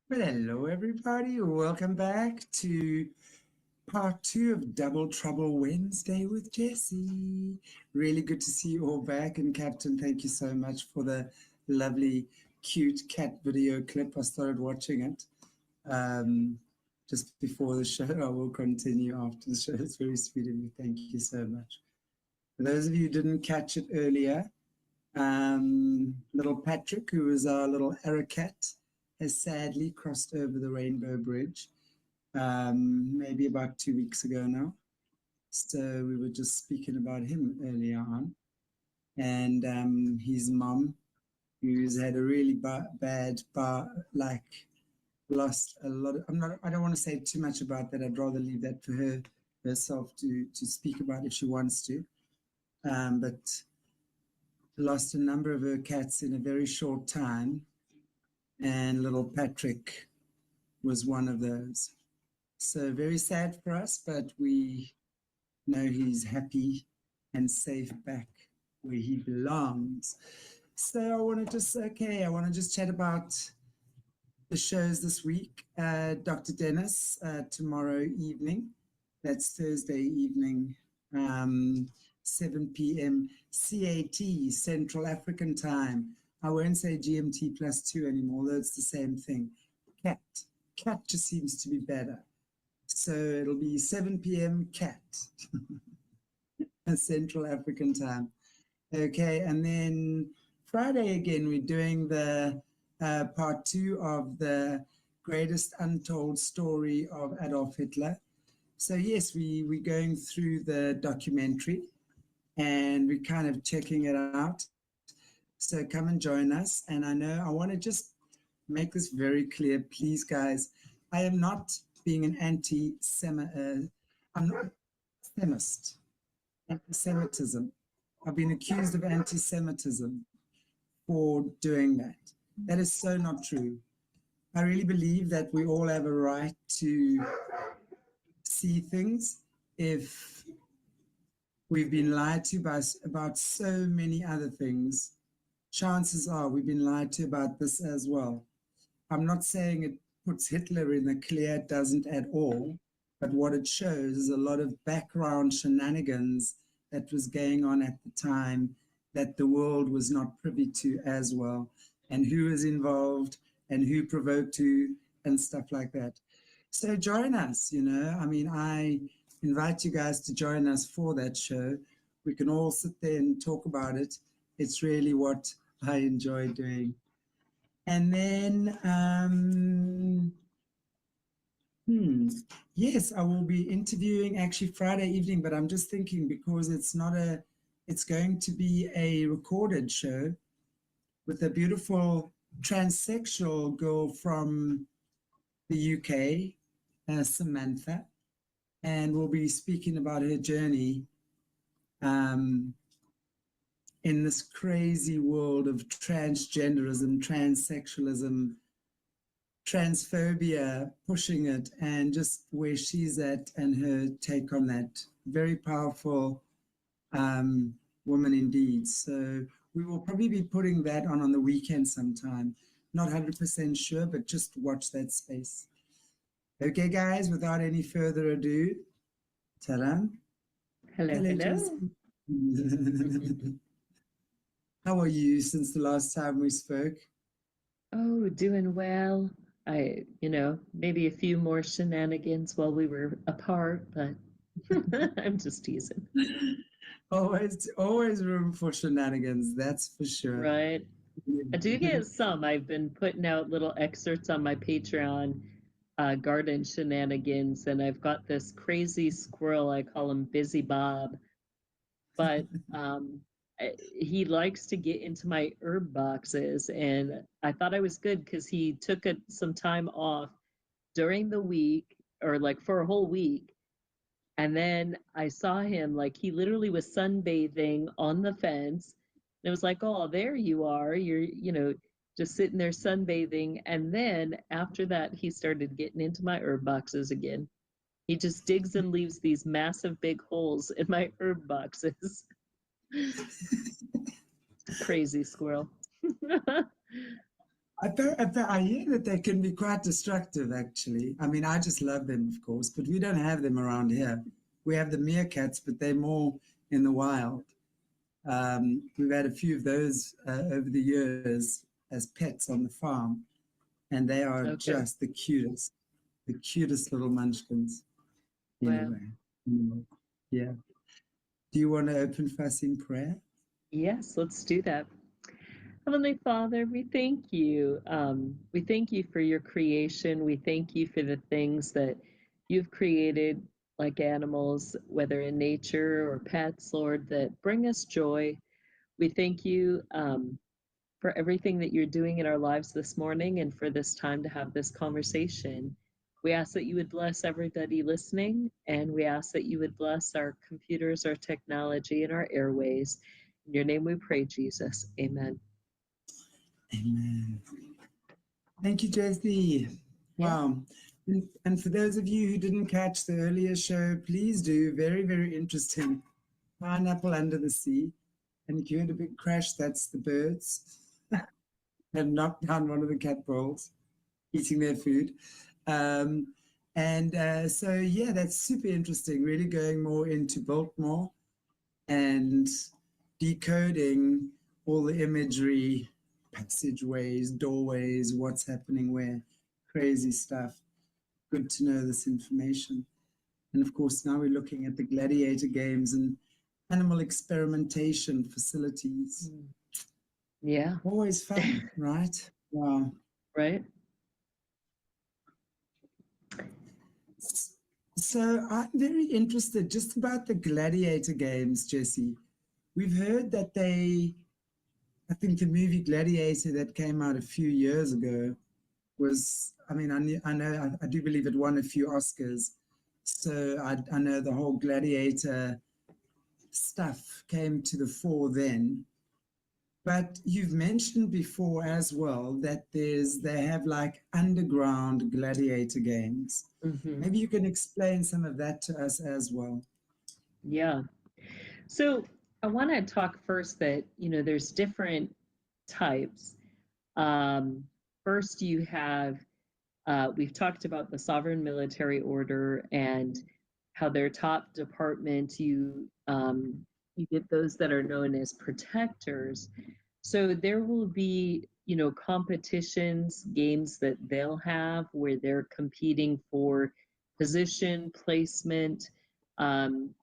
Well, hello, everybody. Welcome back to part two of Double Trouble Wednesday with Jessie. Really good to see you all back. And Captain, thank you so much for the lovely, cute cat video clip. I started watching it just before the show. I will continue after the show. It's very sweet of you. Thank you so much. For those of you who didn't catch it earlier, little Patrick, who is our little Aracat, has sadly crossed over the Rainbow Bridge, maybe about 2 weeks ago now. So we were just speaking about him earlier on. And his mom, who's had a really bad, lost a lot of, I don't want to say too much about that. I'd rather leave that for her herself to speak about if she wants to. But lost a number of her cats in a very short time. And little Patrick was one of those. So very sad for us, but we know he's happy and safe back where he belongs. So I want to just chat about the shows this week. Dr. Dennis, tomorrow evening. That's Thursday evening, 7 p.m. CAT, Central African Time. I won't say GMT +2 anymore, though it's the same thing. Cat just seems to be better. So it'll be 7 p.m. CAT, Central African Time. Okay, and then Friday again, we're doing the part two of the greatest untold story of Adolf Hitler. So yes, we're going through the documentary and we're kind of checking it out. So come and join us. And I want to just make this very clear, please, guys. I am not being an I'm not Semist. Anti-Semitism. I've been accused of anti-Semitism for doing that. That is so not true. I really believe that we all have a right to see things. If we've been lied to about so many other things, chances are we've been lied to about this as well. I'm not saying it puts Hitler in the clear, it doesn't at all, but what it shows is a lot of background shenanigans that was going on at the time that the world was not privy to as well, and who was involved and who provoked who and stuff like that. So join us, I invite you guys to join us for that show. We can all sit there and talk about it. It's really what I enjoy doing. And then, yes, I will be interviewing actually Friday evening, but I'm just thinking because it's going to be a recorded show with a beautiful transsexual girl from the UK, Samantha, and we'll be speaking about her journey in this crazy world of transgenderism, transsexualism, transphobia, pushing it, and just where she's at and her take on that. Very powerful woman indeed. So we will probably be putting that on the weekend sometime. Not 100% sure, but just watch that space. Okay, guys, without any further ado, ta-da. Hello. How are you since the last time we spoke? Oh, doing well. Maybe a few more shenanigans while we were apart, but I'm just teasing. Always room for shenanigans, that's for sure. Right. I do get some. I've been putting out little excerpts on my Patreon, garden shenanigans, and I've got this crazy squirrel, I call him Busy Bob. But he likes to get into my herb boxes, and I thought I was good because he took some time off during the week, or like for a whole week, and then I saw him, like he literally was sunbathing on the fence, and it was like, oh, there you are, you're just sitting there sunbathing. And then after that he started getting into my herb boxes again. He just digs and leaves these massive big holes in my herb boxes. Crazy squirrel. I hear that they can be quite destructive, actually. I mean, I just love them, of course, but we don't have them around here. We have the meerkats, but they're more in the wild. We've had a few of those over the years as pets on the farm, and they are just the cutest little munchkins. Anyway, yeah. Do you want to open for us in prayer? Yes, let's do that. Heavenly Father, we thank you. We thank you for your creation. We thank you for the things that you've created, like animals, whether in nature or pets, Lord, that bring us joy. We thank you for everything that you're doing in our lives this morning and for this time to have this conversation. We ask that you would bless everybody listening, and we ask that you would bless our computers, our technology, and our airways. In your name we pray, Jesus. Amen. Amen. Thank you, Jessie. Wow. And for those of you who didn't catch the earlier show, please do. Very, very interesting. Pineapple under the sea. And if you heard a big crash, that's the birds. Have knocked down one of the cat bowls, eating their food. So, yeah, that's super interesting. Really going more into Baltimore and decoding all the imagery, passageways, doorways, what's happening where, crazy stuff. Good to know this information. And of course, now we're looking at the gladiator games and animal experimentation facilities. Yeah. Always fun, right? Wow. Right. So I'm very interested just about the gladiator games, Jessie. We've heard that I think the movie Gladiator that came out a few years ago was, I mean, I do believe it won a few Oscars. So I know the whole gladiator stuff came to the fore then. But you've mentioned before as well that they have like underground gladiator games. Mm-hmm. Maybe you can explain some of that to us as well. Yeah. So I want to talk first that, there's different types. First, you have, we've talked about the sovereign military order and how their top department, you get those that are known as protectors. So there will be, competitions, games that they'll have where they're competing for position, placement,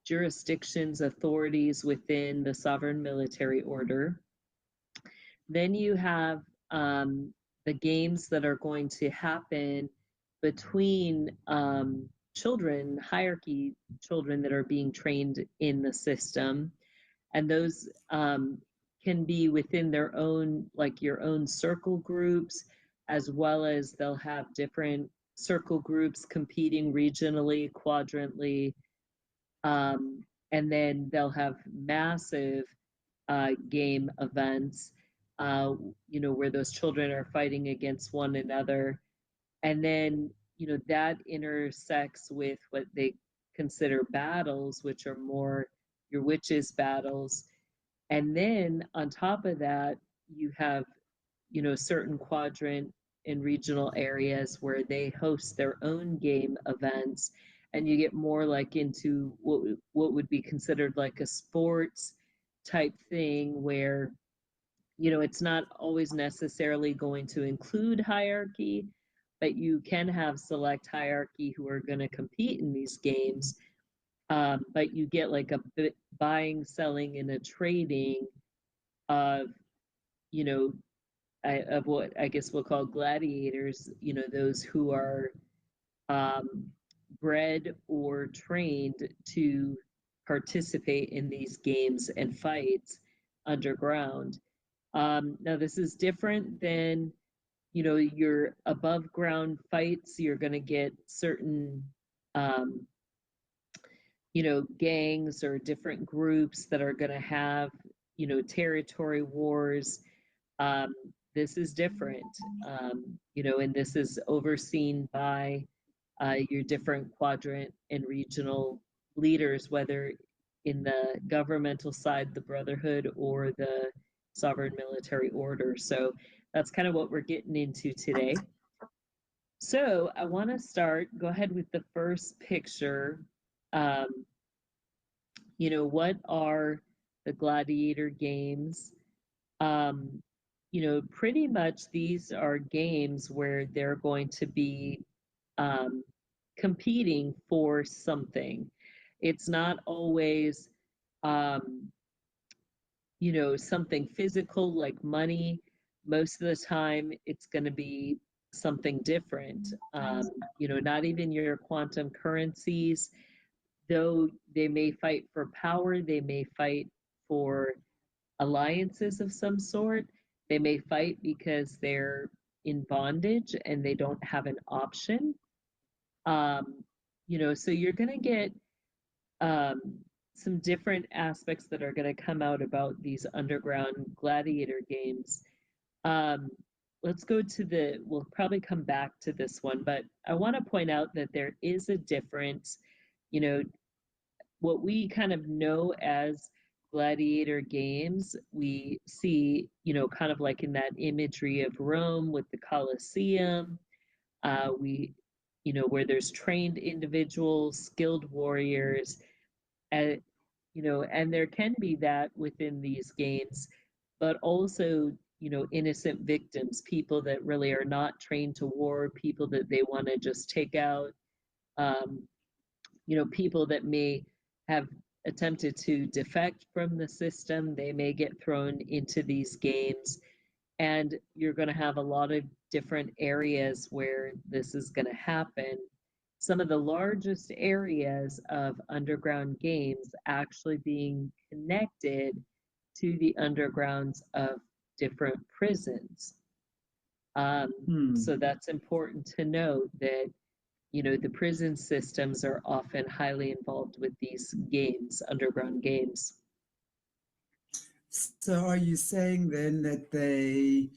jurisdictions, authorities within the sovereign military order. Then you have the games that are going to happen between children, hierarchy children that are being trained in the system. And those can be within their own, like your own circle groups, as well as they'll have different circle groups competing regionally, quadrantly. And then they'll have massive game events, where those children are fighting against one another. And then, that intersects with what they consider battles, which are more your witches battles. And then on top of that, you have, certain quadrant and regional areas where they host their own game events. And you get more like into what would be considered like a sports type thing where, it's not always necessarily going to include hierarchy, but you can have select hierarchy who are going to compete in these games. But you get like a buying, selling, and a trading of, of what I guess we'll call gladiators, those who are bred or trained to participate in these games and fights underground. Now, this is different than, your above ground fights. You're going to get certain, gangs or different groups that are going to have, territory wars. This is different, and this is overseen by your different quadrant and regional leaders, whether in the governmental side, the Brotherhood, or the sovereign military order. So that's kind of what we're getting into today. So I want to go ahead with the first picture. You know, what are the gladiator games? You know, pretty much these are games where they're going to be competing for something. It's not always, you know, something physical like money. Most of the time, it's going to be something different. You know, not even your quantum currencies, though they may fight for power, they may fight for alliances of some sort. They may fight because they're in bondage and they don't have an option. You know, so you're going to get um, some different aspects that are going to come out about these underground gladiator games. Um, let's go to we'll probably come back to this one, but I want to point out that there is a difference. You know, what we kind of know as gladiator games, we see, you know, kind of like in that imagery of Rome with the Colosseum, you know, where there's trained individuals, skilled warriors, and, you know, and there can be that within these games, but also, you know, innocent victims, people that really are not trained to war, people that they want to just take out, you know, people that may have attempted to defect from the system, they may get thrown into these games. And you're going to have a lot of different areas where this is going to happen. Some of the largest areas of underground games actually being connected to the undergrounds of different prisons. So that's important to note that, you know, the prison systems are often highly involved with these games, underground games. So are you saying then that they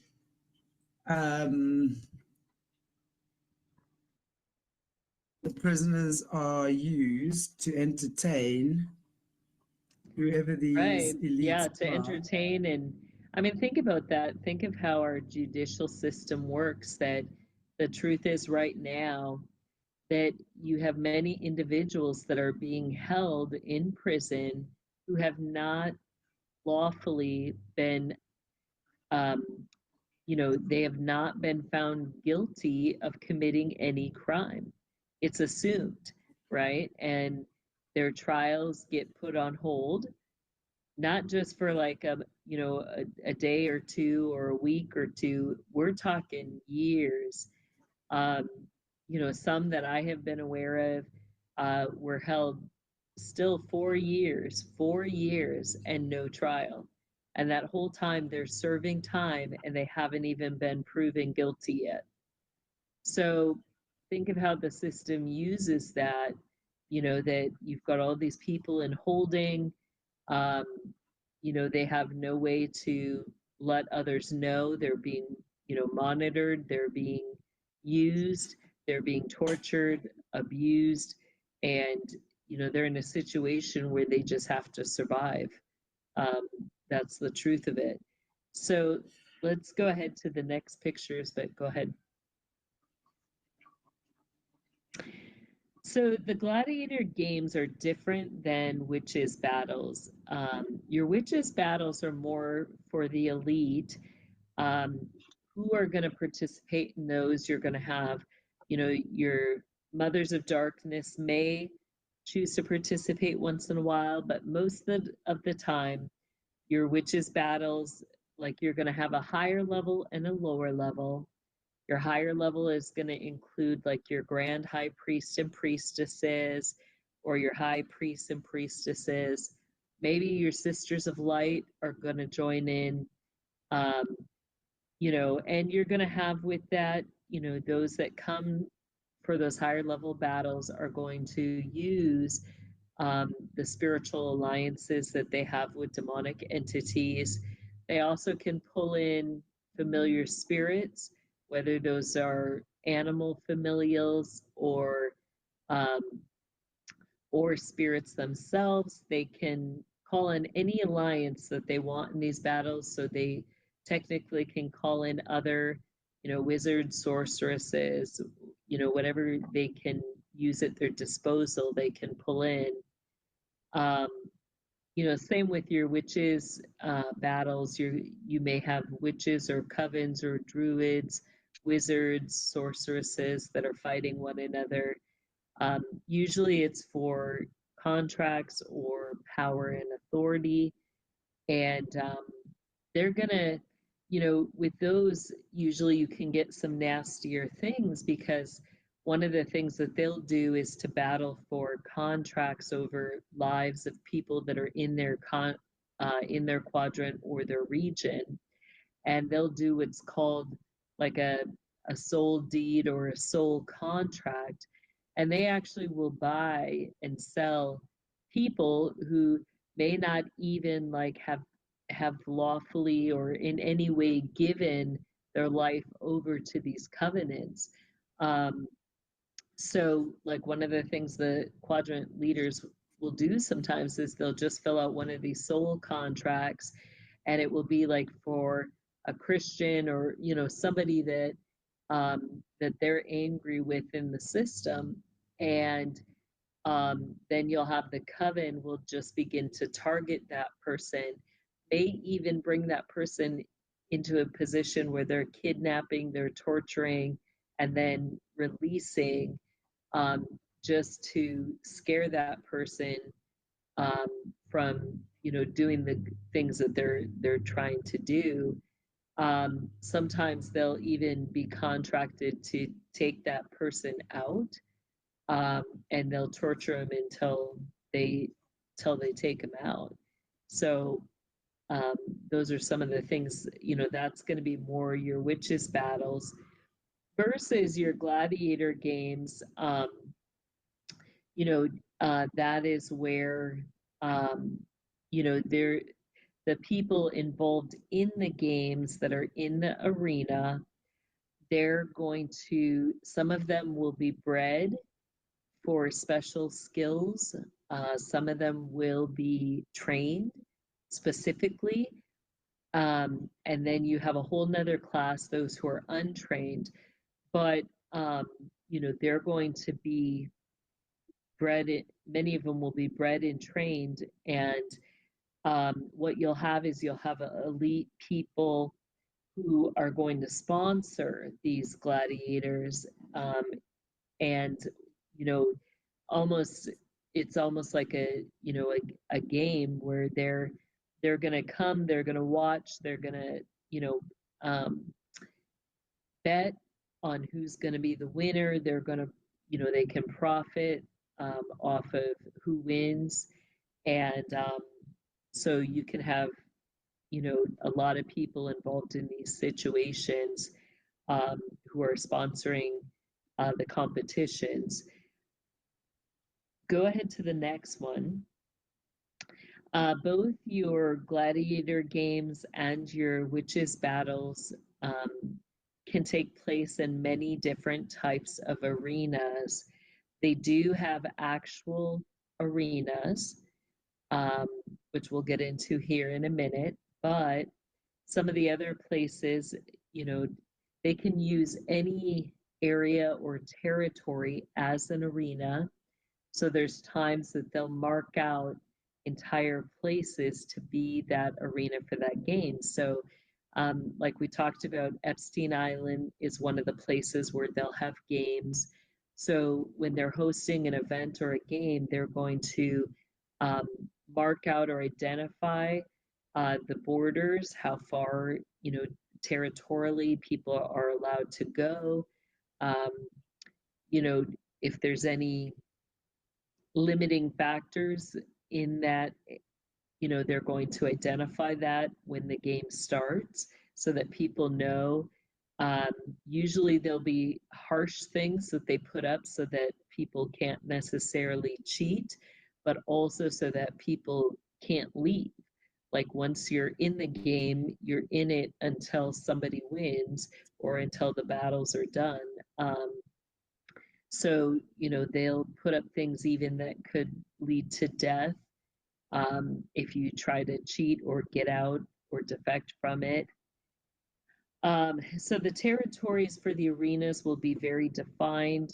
the prisoners are used to entertain whoever these Right. elites Yeah, to are? entertain. And I mean, think about that. Think of how our judicial system works, that the truth is right now that you have many individuals that are being held in prison who have not lawfully been, um, you know, they have not been found guilty of committing any crime. It's assumed, right? And their trials get put on hold, not just for like you know, a day or two or a week or two. We're talking years. Um, you know, some that I have been aware of were held still 4 years and no trial. And that whole time they're serving time and they haven't even been proven guilty yet. So think of how the system uses that, you know, that you've got all these people in holding. Um, you know, they have no way to let others know they're being, you know, monitored, they're being used, they're being tortured, abused, and, you know, they're in a situation where they just have to survive. That's the truth of it. So let's go ahead to the next pictures, but go ahead. So the gladiator games are different than witches battles. Your witches battles are more for the elite. Who are going to participate in those? You're going to have, you know, your mothers of darkness may choose to participate once in a while, but most of the time, your witches battles, like you're going to have a higher level and a lower level. Your higher level is going to include like your grand high priest and priestesses, or your high priests and priestesses. Maybe your sisters of light are going to join in, you know, and you're going to have with that, you know, those that come for those higher level battles are going to use the spiritual alliances that they have with demonic entities. They also can pull in familiar spirits, whether those are animal familials um, or spirits themselves. They can call in any alliance that they want in these battles. So they technically can call in other, wizards, sorceresses, whatever they can use at their disposal, they can pull in. Same with your witches battles. You may have witches or covens or druids, wizards, sorceresses that are fighting one another. Usually it's for contracts or power and authority. And they're gonna, with those, usually you can get some nastier things, because one of the things that they'll do is to battle for contracts over lives of people that are in their quadrant or their region. And they'll do what's called like a soul deed or a soul contract. And they actually will buy and sell people who may not even like have lawfully or in any way given their life over to these covenants. So like one of the things the quadrant leaders will do sometimes is they'll just fill out one of these soul contracts, and it will be like for a Christian or somebody that that they're angry with in the system. And then you'll have the coven will just begin to target that person, may even bring that person into a position where they're kidnapping, they're torturing, and then releasing, just to scare that person from doing the things that they're trying to do. Sometimes they'll even be contracted to take that person out, and they'll torture them until they take them out. So those are some of the things, that's going to be more your witches battles versus your gladiator games. That is where the people involved in the games that are in the arena, they're going to, some of them will be bred for special skills. Some of them will be trained specifically. And then you have a whole nother class, those who are untrained, but they're going to be bred, many of them will be bred and trained. And what you'll have is you'll have elite people who are going to sponsor these gladiators. And it's almost like a game where they're going to come, they're going to watch, they're going to bet on who's going to be the winner. They're going to they can profit off of who wins. And so you can have a lot of people involved in these situations who are sponsoring the competitions. Go ahead to the next one. Both your gladiator games and your witches battles can take place in many different types of arenas. They do have actual arenas, which we'll get into here in a minute, but some of the other places, they can use any area or territory as an arena. So there's times that they'll mark out entire places to be that arena for that game. So like we talked about, Epstein Island is one of the places where they'll have games. So when they're hosting an event or a game, they're going to mark out or identify the borders, how far, territorially people are allowed to go. If there's any limiting factors in that, they're going to identify that when the game starts so that people know. Usually there'll be harsh things that they put up so that people can't necessarily cheat, but also so that people can't leave. Like once you're in the game, you're in it until somebody wins or until the battles are done. So, they'll put up things even that could lead to death if you try to cheat or get out or defect from it. So the territories for the arenas will be very defined.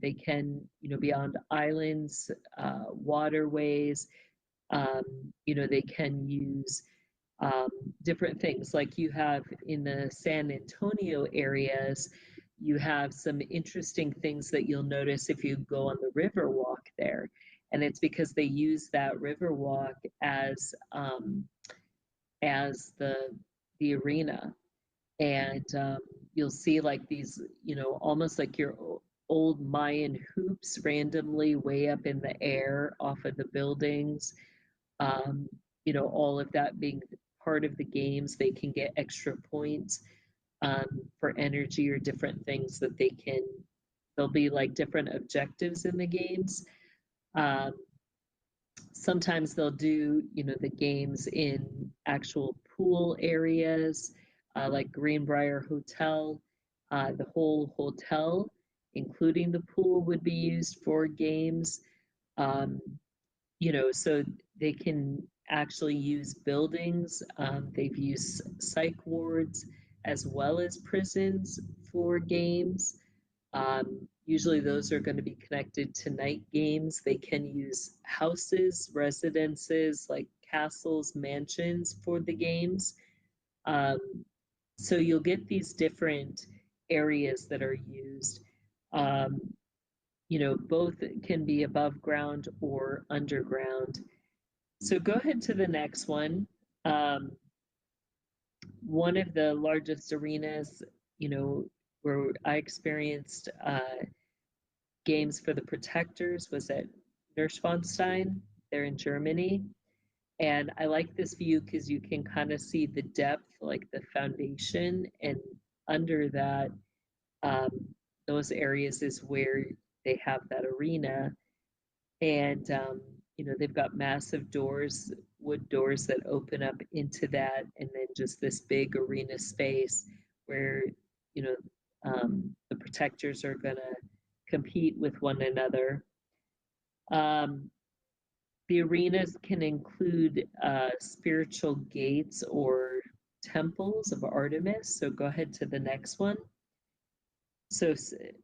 They can, be on islands, waterways. They can use different things. Like you have in the San Antonio areas, you have some interesting things that you'll notice if you go on the river walk there. And it's because they use that river walk as the arena. And you'll see like these, almost like your old Mayan hoops randomly way up in the air off of the buildings. All of that being part of the games, they can get extra points for energy or different things that there'll be like different objectives in the games. Sometimes they'll do, the games in actual pool areas, like Greenbrier Hotel. The whole hotel, including the pool, would be used for games. So they can actually use buildings. They've used psych wards as well as prisons for games. Usually those are going to be connected to night games. They can use houses, residences, like castles, mansions for the games. So you'll get these different areas that are used. Both can be above ground or underground. So go ahead to the next one. One of the largest arenas, where I experienced games for the protectors was at Neuschwanstein. They're in Germany. And I like this view because you can kind of see the depth, like the foundation, and under that, those areas is where they have that arena. And, they've got massive doors, wood doors that open up into that, and then just this big arena space where, the protectors are going to compete with one another. The arenas can include spiritual gates or temples of Artemis. So go ahead to the next one. So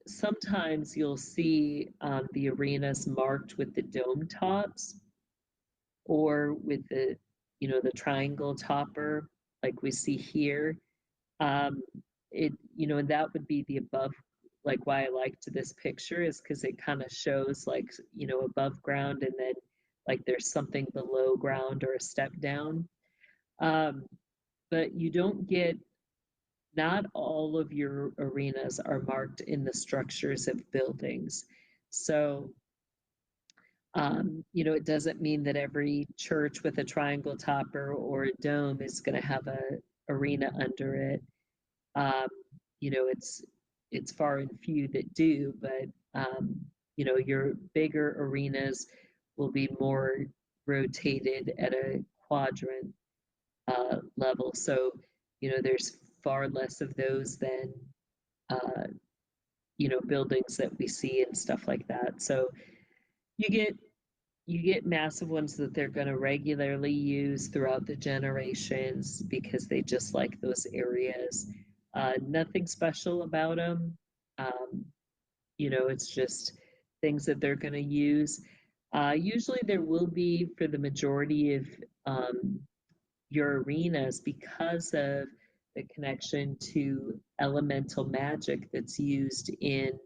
sometimes you'll see the arenas marked with the dome tops or with the triangle topper, like we see here. And that would be the above, like why I liked this picture is because it kind of shows like, above ground and then like there's something below ground or a step down. But you don't get, not all of your arenas are marked in the structures of buildings. So, it doesn't mean that every church with a triangle topper or a dome is going to have a arena under it. It's far and few that do, but your bigger arenas will be more rotated at a quadrant level. So, there's far less of those than, buildings that we see and stuff like that. So you get massive ones that they're going to regularly use throughout the generations because they just like those areas. Nothing special about them. It's just things that they're going to use. Usually there will be, for the majority of your arenas, because of the connection to elemental magic that's used in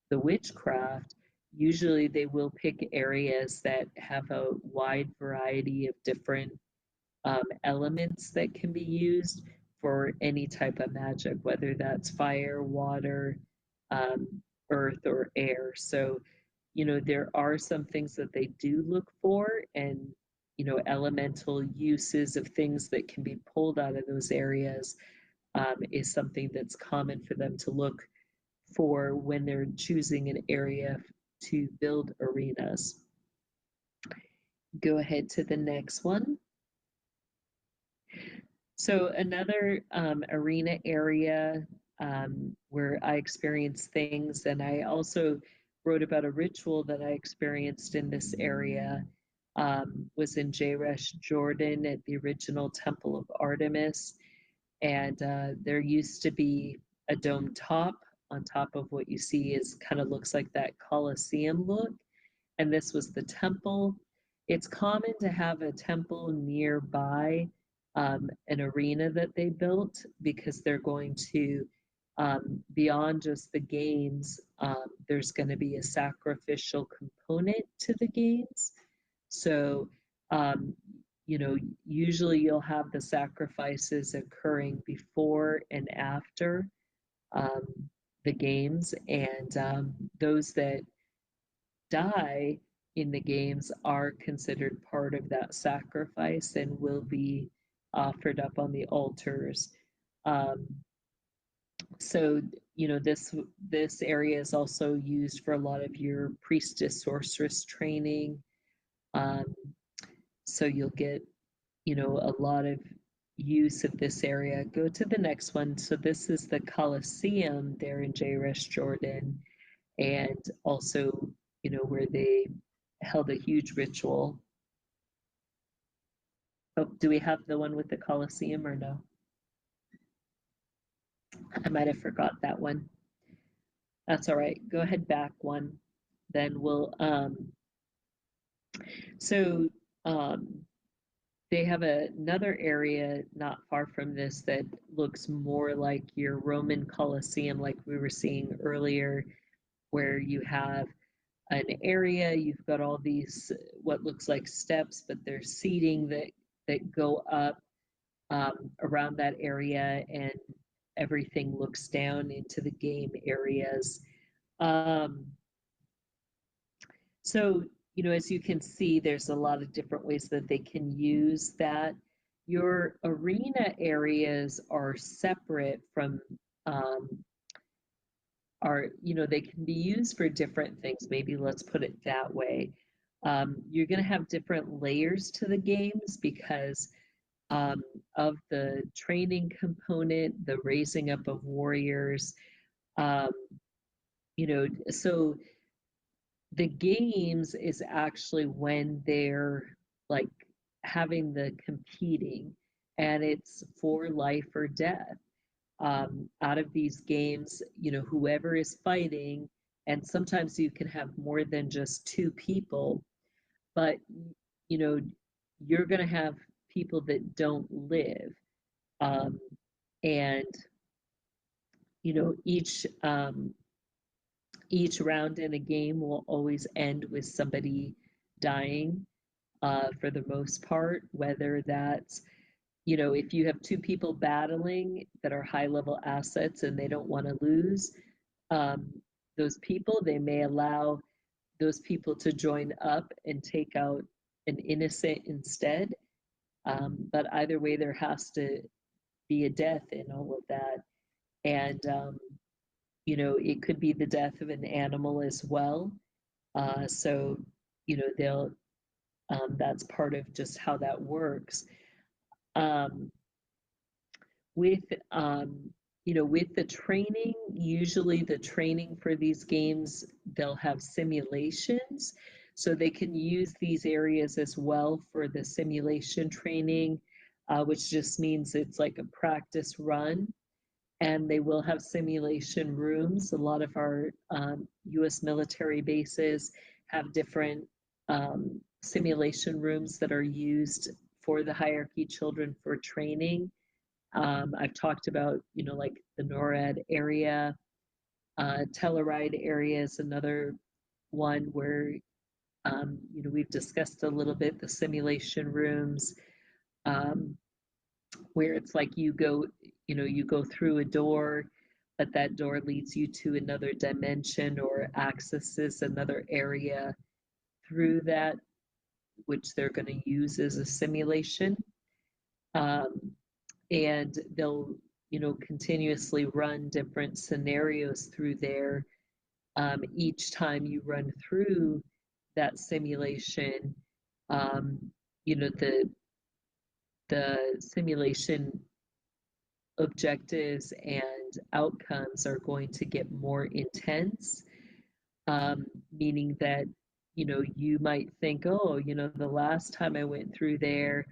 the witchcraft, usually they will pick areas that have a wide variety of different elements that can be used for any type of magic, whether that's fire, water, earth, or air. So, there are some things that they do look for, and, elemental uses of things that can be pulled out of those areas is something that's common for them to look for when they're choosing an area to build arenas. Go ahead to the next one. So another arena area where I experienced things, and I also wrote about a ritual that I experienced in this area, was in Jerash, Jordan, at the original Temple of Artemis. And there used to be a dome top on top of what you see is kind of looks like that Colosseum look. And this was the temple. It's common to have a temple nearby an arena that they built because they're going to, beyond just the games, there's going to be a sacrificial component to the games. So, you know, usually you'll have the sacrifices occurring before and after um, the games, and those that die in the games are considered part of that sacrifice and will be offered up on the altars. Um, so you know this area is also used for a lot of your priestess sorceress training. Um, so you'll get a lot of use of this area. Go to the next one. So this is the Colosseum there in Jerash, Jordan, and also where they held a huge ritual. Oh, do we have the one with the Colosseum or no? I might have forgot that one. That's all right. Go ahead back one. Then we'll so they have another area not far from this that looks more like your Roman Colosseum, like we were seeing earlier, where you have an area, you've got all these what looks like steps, but there's seating that go up around that area, and everything looks down into the game areas. So, as you can see, there's a lot of different ways that they can use that. Your arena areas are separate from, they can be used for different things. Maybe let's put it that way. You're going to have different layers to the games because of the training component, the raising up of warriors. So the games is actually when they're like having the competing, and it's for life or death. Out of these games, whoever is fighting, and sometimes you can have more than just two people, but you're going to have people that don't live, and each round in a game will always end with somebody dying, for the most part, whether that's, if you have two people battling that are high level assets and they don't want to lose, those people, they may allow those people to join up and take out an innocent instead. But either way, there has to be a death in all of that. And, it could be the death of an animal as well. So, they'll, that's part of just how that works. With, with the training, usually the training for these games, they'll have simulations. So they can use these areas as well for the simulation training, which just means it's like a practice run. And they will have simulation rooms. A lot of our US military bases have different simulation rooms that are used for the hierarchy children for training. I've talked about, like the NORAD area, Telluride area is another one where, we've discussed a little bit the simulation rooms, where it's like you go through a door, but that door leads you to another dimension or accesses another area through that, which they're going to use as a simulation. And they'll, continuously run different scenarios through there. Each time you run through that simulation, the simulation objectives and outcomes are going to get more intense, meaning that, you might think, oh, the last time I went through there,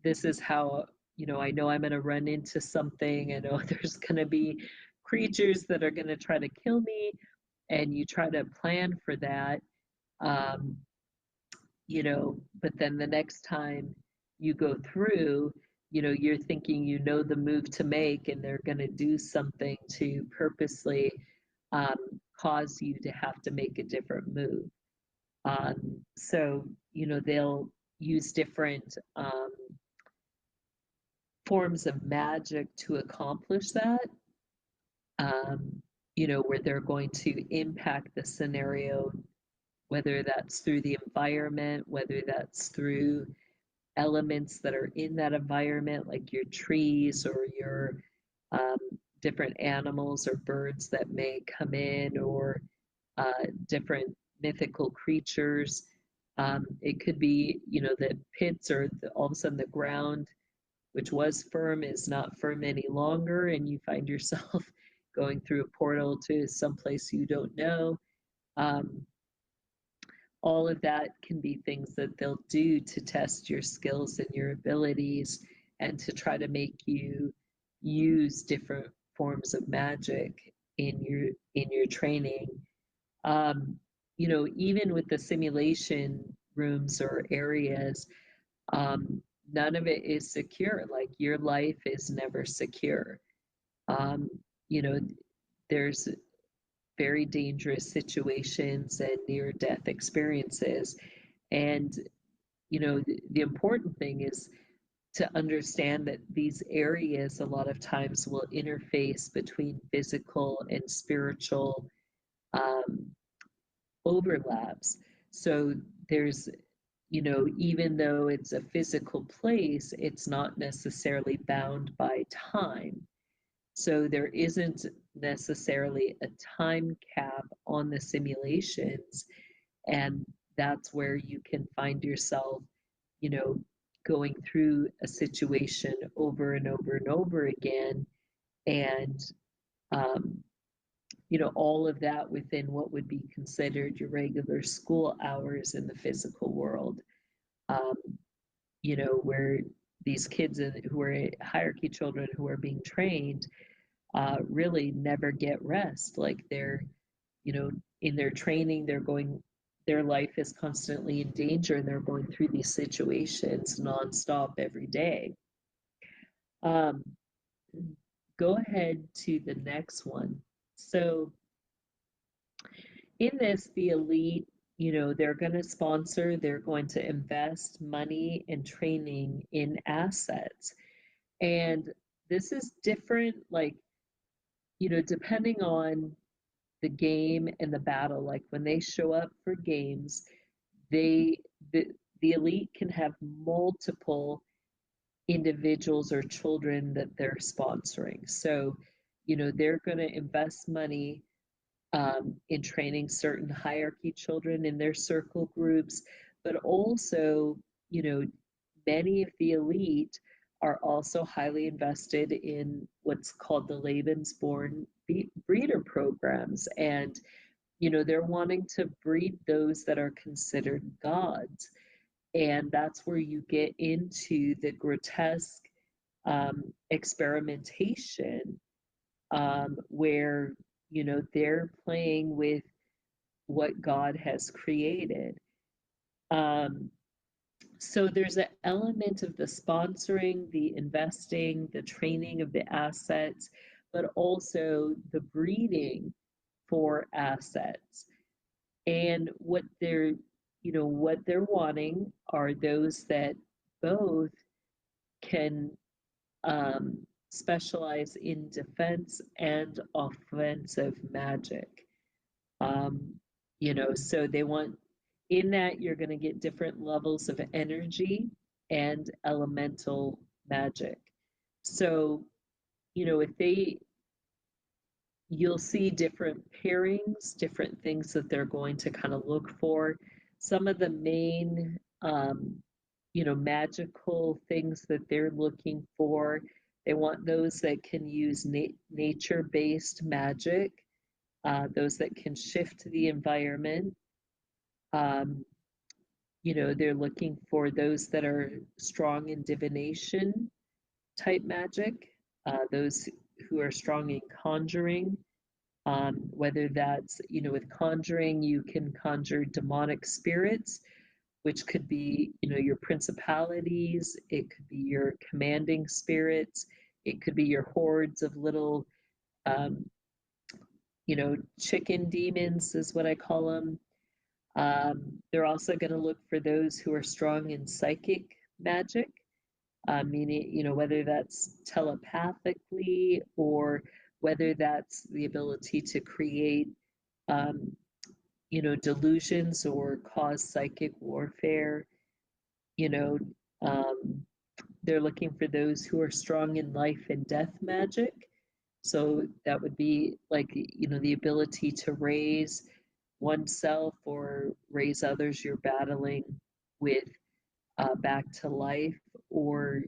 this is how, I know I'm going to run into something. I know there's going to be creatures that are going to try to kill me, and you try to plan for that. Um, but then the next time you go through, you're thinking the move to make, and they're going to do something to purposely um, cause you to have to make a different move. So, they'll use different forms of magic to accomplish that, where they're going to impact the scenario, whether that's through the environment, whether that's through elements that are in that environment, like your trees or your um, different animals or birds that may come in, or different mythical creatures. It could be, that pits, or all of a sudden the ground, which was firm, is not firm any longer, and you find yourself going through a portal to someplace you don't know. All of that can be things that they'll do to test your skills and your abilities, and to try to make you use different forms of magic in your training. Even with the simulation rooms or areas, none of it is secure. Like, your life is never secure. There's very dangerous situations and near-death experiences. And, the important thing is to understand that these areas a lot of times will interface between physical and spiritual overlaps. So there's, even though it's a physical place, it's not necessarily bound by time. So there isn't necessarily a time cap on the simulations, and that's where you can find yourself, going through a situation over and over and over again, and all of that within what would be considered your regular school hours in the physical world, where these kids who are hierarchy children who are being trained really never get rest. Like, they're, in their training, their life is constantly in danger, and they're going through these situations nonstop every day. Go ahead to the next one. So in this, the elite, they're going to sponsor, they're going to invest money and training in assets. And this is different, like, depending on the game and the battle. Like, when they show up for games, the elite can have multiple individuals or children that they're sponsoring. So, they're going to invest money in training certain hierarchy children in their circle groups, but also, many of the elite are also highly invested in what's called the Lebensborn breeder programs. And, they're wanting to breed those that are considered gods. And that's where you get into the grotesque experimentation, where, they're playing with what God has created. So there's an element of the sponsoring, the investing, the training of the assets, but also the breeding for assets. And what they're wanting are those that both can specialize in defense and offensive magic. So they want, in that, you're going to get different levels of energy and elemental magic. So, you'll see different pairings, different things that they're going to kind of look for. Some of the main, magical things that they're looking for, they want those that can use nature-based magic, those that can shift the environment. They're looking for those that are strong in divination, type magic, those who are strong in conjuring, whether that's, with conjuring, you can conjure demonic spirits, which could be, your principalities, it could be your commanding spirits, it could be your hordes of little, chicken demons is what I call them. They're also going to look for those who are strong in psychic magic, meaning, whether that's telepathically or whether that's the ability to create, delusions or cause psychic warfare. They're looking for those who are strong in life and death magic. So that would be like, the ability to raise oneself or raise others you're battling with back to life, or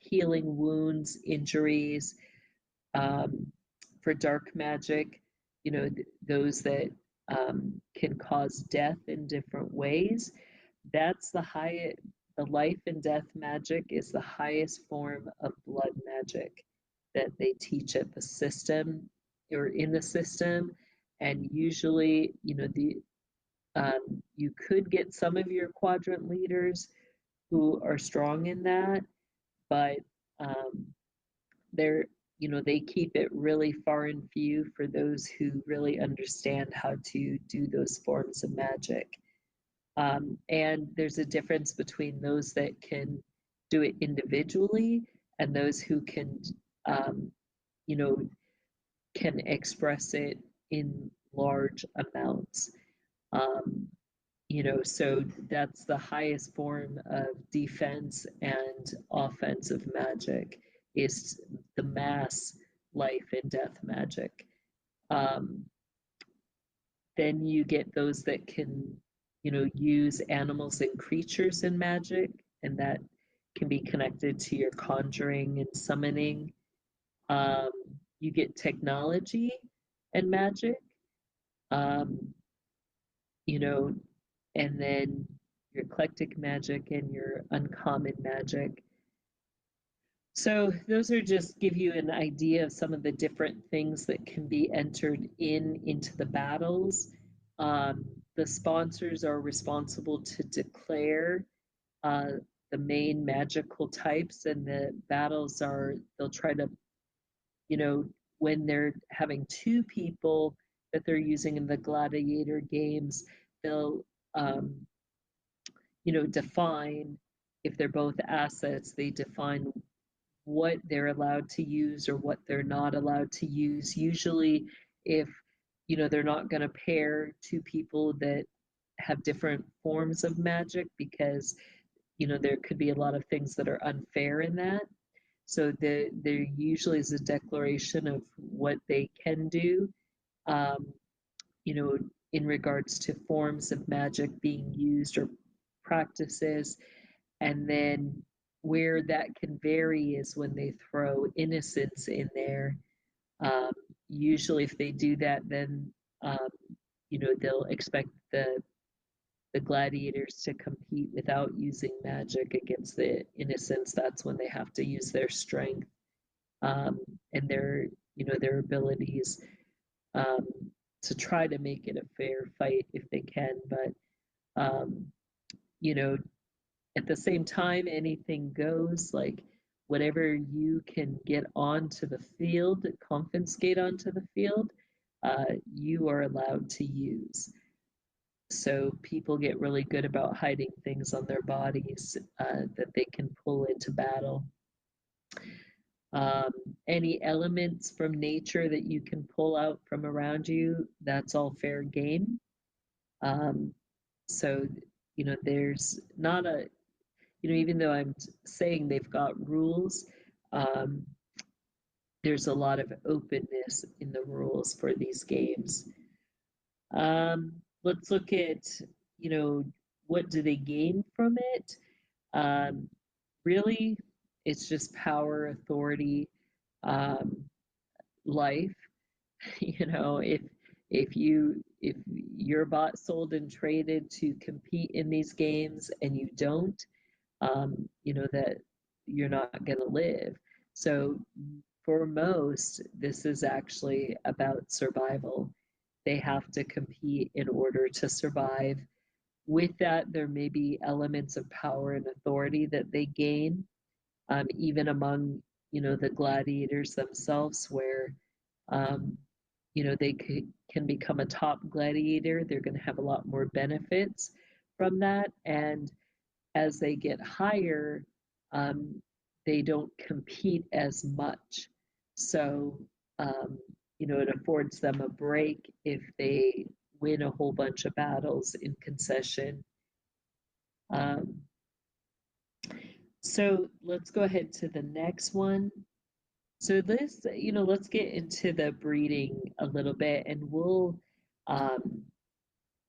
healing wounds, injuries. For dark magic, those that can cause death in different ways. That's the life and death magic is the highest form of blood magic that they teach at the system or in the system. And usually, you could get some of your quadrant leaders who are strong in that, but they keep it really far and few for those who really understand how to do those forms of magic. And there's a difference between those that can do it individually and those who can, can express it in large amounts. So that's the highest form of defense and offensive magic, is the mass life and death magic. Then you get those that can, use animals and creatures in magic, and that can be connected to your conjuring and summoning. You get technology and magic, and then your eclectic magic and your uncommon magic. So those are just give you an idea of some of the different things that can be entered into the battles. The sponsors are responsible to declare the main magical types, and the battles they'll try to, when they're having two people that they're using in the gladiator games, they'll define, if they're both assets, they define what they're allowed to use or what they're not allowed to use. Usually, if they're not going to pair two people that have different forms of magic, because there could be a lot of things that are unfair in that. So there usually is a declaration of what they can do, in regards to forms of magic being used or practices. And then where that can vary is when they throw innocence in there. Usually if they do that, then they'll expect the gladiators to compete without using magic against the innocents. That's when they have to use their strength and their abilities to try to make it a fair fight if they can. But at the same time, anything goes. Like whatever you can get onto the field, confiscate onto the field, you are allowed to use. So people get really good about hiding things on their bodies that they can pull into battle. Any elements from nature that you can pull out from around you, that's all fair game. So, there's not a, even though I'm saying they've got rules, there's a lot of openness in the rules for these games. Let's look at, what do they gain from it? Really, it's just power, authority, life. If you're bought, sold, and traded to compete in these games and you don't, that you're not going to live. So for most, this is actually about survival. They have to compete in order to survive. With that, there may be elements of power and authority that they gain, even among, the gladiators themselves, where, they can become a top gladiator. They're going to have a lot more benefits from that. And as they get higher, they don't compete as much. So, it affords them a break if they win a whole bunch of battles in concession. So let's go ahead to the next one. So this, let's get into the breeding a little bit, and we'll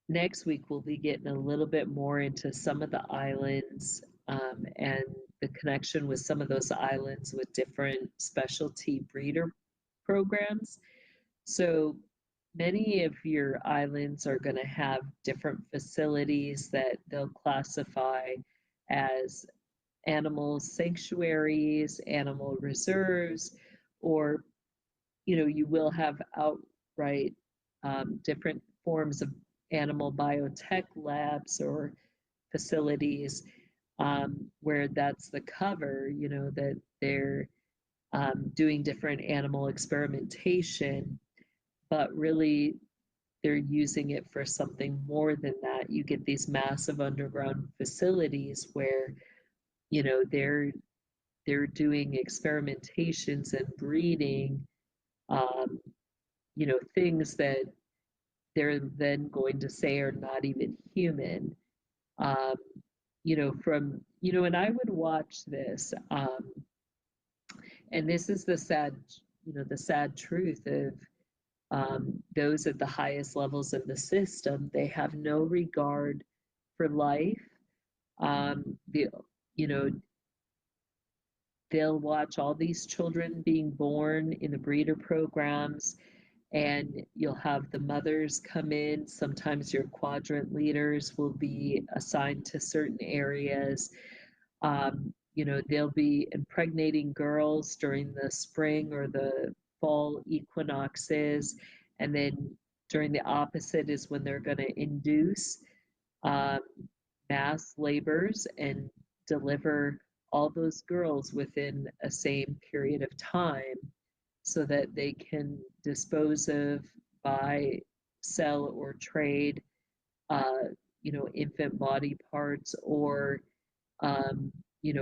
next week we'll be getting a little bit more into some of the islands and the connection with some of those islands with different specialty breeder programs. So many of your islands are going to have different facilities that they'll classify as animal sanctuaries, animal reserves, or you will have outright different forms of animal biotech labs or facilities where that's the cover, that they're doing different animal experimentation, but really they're using it for something more than that. You get these massive underground facilities where they're doing experimentations and breeding things that they're then going to say are not even human. And I would watch this, and this is the sad truth of those at the highest levels of the system. They have no regard for life. They'll watch all these children being born in the breeder programs, and you'll have the mothers come in. Sometimes your quadrant leaders will be assigned to certain areas. They'll be impregnating girls during the spring or the fall equinoxes, and then during the opposite is when they're going to induce mass labors and deliver all those girls within a same period of time so that they can dispose of, buy, sell, or trade, infant body parts, or,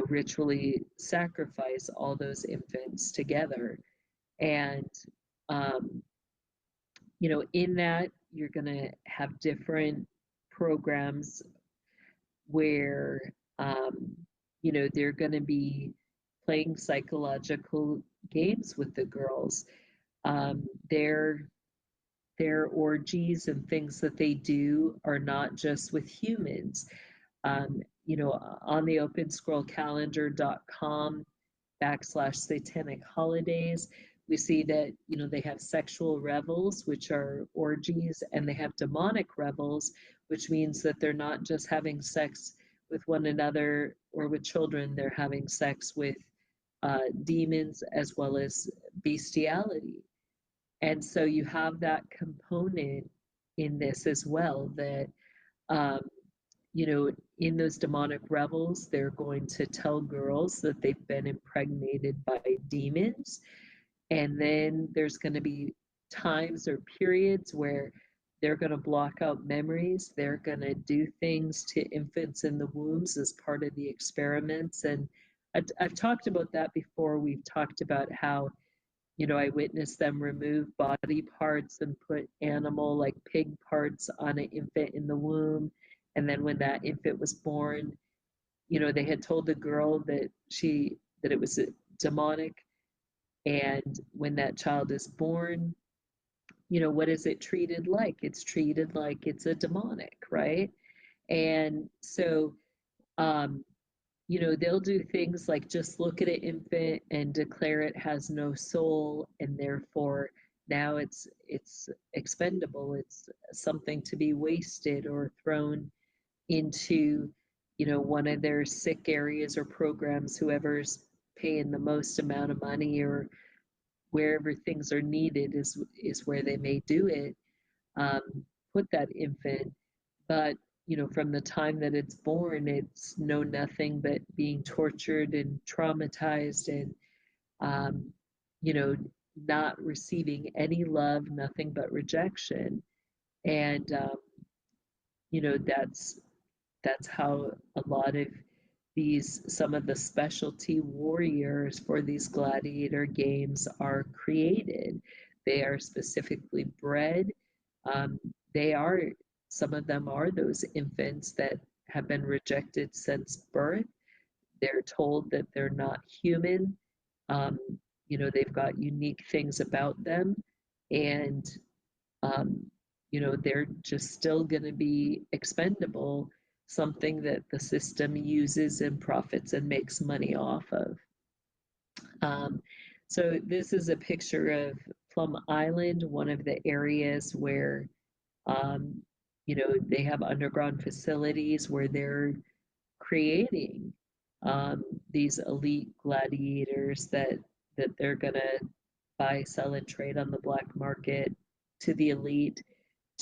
ritually sacrifice all those infants together. And, in that, you're going to have different programs where, they're going to be playing psychological games with the girls. Their orgies and things that they do are not just with humans. On the openscrollcalendar.com/satanic holidays, we see that, they have sexual revels, which are orgies, and they have demonic revels, which means that they're not just having sex with one another or with children, they're having sex with demons as well as bestiality. And so you have that component in this as well, that, in those demonic revels, they're going to tell girls that they've been impregnated by demons. And then there's going to be times or periods where they're going to block out memories. They're going to do things to infants in the wombs as part of the experiments. And I've talked about that before. We've talked about how, I witnessed them remove body parts and put animal, like pig parts, on an infant in the womb. And then when that infant was born, they had told the girl that it was demonic. And when that child is born, what is it treated like? It's treated like it's a demonic, right? And so, they'll do things like just look at an infant and declare it has no soul, and therefore now it's expendable. It's something to be wasted or thrown into, one of their sick areas or programs, whoever's paying the most amount of money, or wherever things are needed is where they may do it, put that infant. But from the time that it's born, it's know nothing but being tortured and traumatized, and not receiving any love, nothing but rejection. And that's how a lot of some of the specialty warriors for these gladiator games are created. They are specifically bred. Some of them are those infants that have been rejected since birth. They're told that they're not human. They've got unique things about them, and they're just still going to be expendable, something that the system uses and profits and makes money off of. So this is a picture of Plum Island, one of the areas where they have underground facilities where they're creating these elite gladiators that they're gonna buy, sell, and trade on the black market to the elite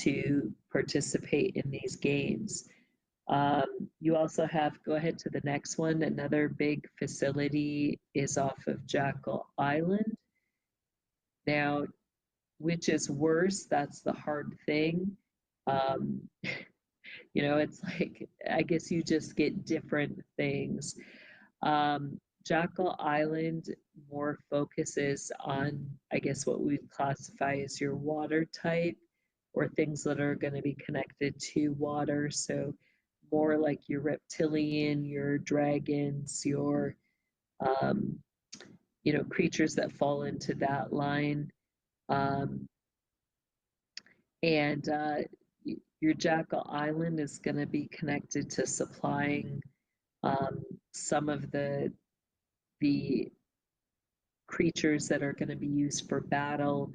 to participate in these games. You also have, go ahead to the next one, another big facility is off of Jackal Island. Now, which is worse? That's the hard thing. It's like, I guess you just get different things. Jackal Island more focuses on, I guess, what we classify as your water type, or things that are going to be connected to water. So more like your reptilian, your dragons, your, creatures that fall into that line. And your Jackal Island is going to be connected to supplying some of the creatures that are going to be used for battle,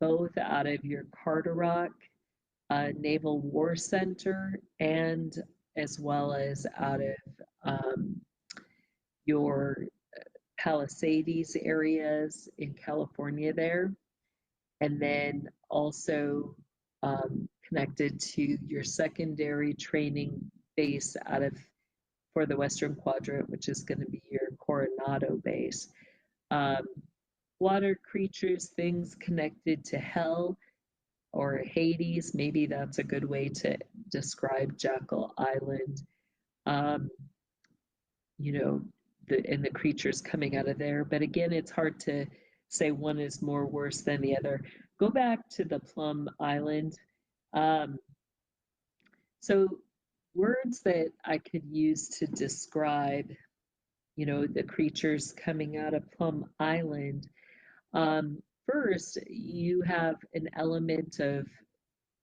both out of your Carderock Naval War Center, and as well as out of your Palisades areas in California there, and then also connected to your secondary training base for the Western Quadrant, which is going to be your Coronado base. Water creatures, things connected to hell or Hades, maybe that's a good way to describe Jackal Island. And the creatures coming out of there. But again, it's hard to say one is more worse than the other. Go back to the Plum Island. So words that I could use to describe, the creatures coming out of Plum Island. First, you have an element of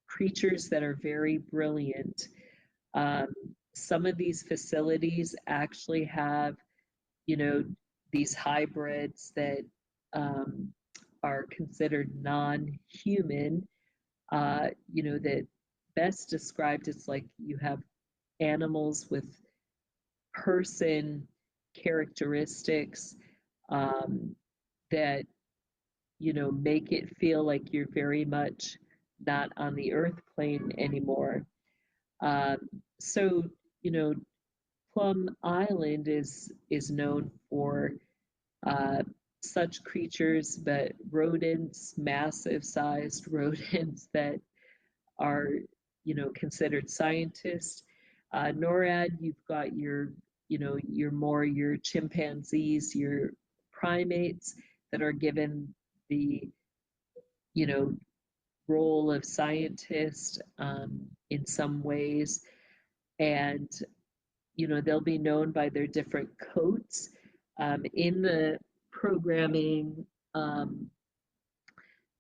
creatures that are very brilliant. Some of these facilities actually have, these hybrids that are considered non-human, that best described, it's like you have animals with person characteristics that make it feel like you're very much not on the earth plane anymore. So Plum Island is known for such creatures, but rodents, massive sized rodents that are considered scientists. NORAD, you've got your chimpanzees, your primates that are given the role of scientist in some ways, and they'll be known by their different coats. In the programming,